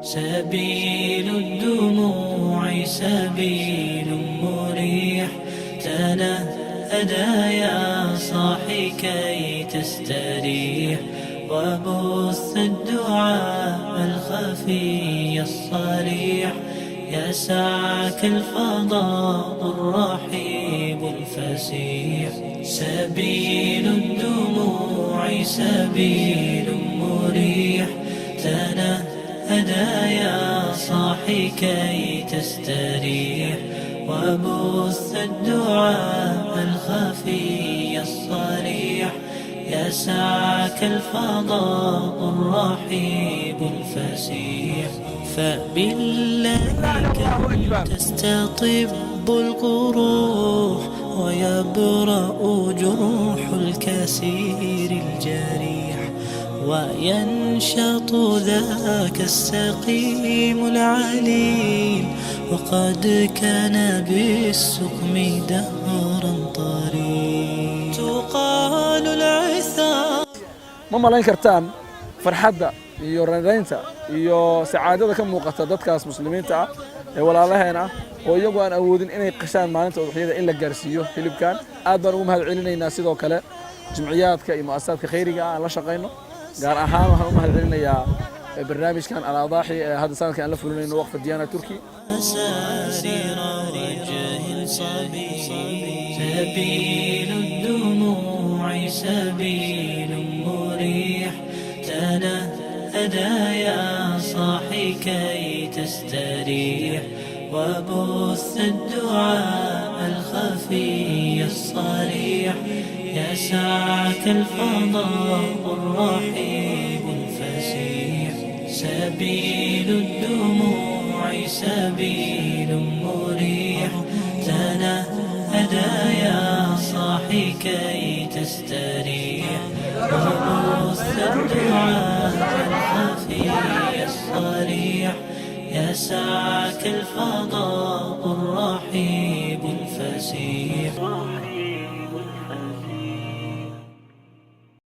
سبيل الدموع سبيل مريح، تنهدى يا صاحي كي تستريح، وبث الدعاء الخفي الصريح، يسعك الفضاء الرحيب الفسيح. سبيل الدموع سبيل مريح، تنهدى يا صاحي كي تستريح، وبث الدعاء الخفي الصريح، يسعك الفضاء الرحيب الفسيح. فبالله تستطب القروح، ويبرأ جروح الكسير الجريح، وينشط ذاك السقيم العليل، وقد كان بالسقم دهرا طريق. تقال العثار ما malayn kartaan farxadda iyo raadaynta iyo sacaadada ka muuqata dadkaas muslimiinta ah ee walaalaheena oo iyagu aan awoodin inay qashaan maalinta udxiyada in la gaarsiiyo hilibkan. aad baan ugu mahad celinaynaa sidoo kale jimciyaadka iyo mu'asasaadka khayriga ah aan la shaqayno. gaar ahaan waxaan u mahad celinayaa barnaamijkan al-adaaxi ee hadda sanadkan aan la fulinayno waqfa diyaana turki. سبيل الدموع سبيل مريح، تنهدى يا صاحي كي تستريح، وبث الدعاء الخفي الصريح، يسعك الفضاء الرحيب الفسيح. سبيل الدموع سبيل مريح، تنهدى يا صاحي كي تستريح، وبث الدعاء الخفي الصريح، يسعك الفضاء الرحيم.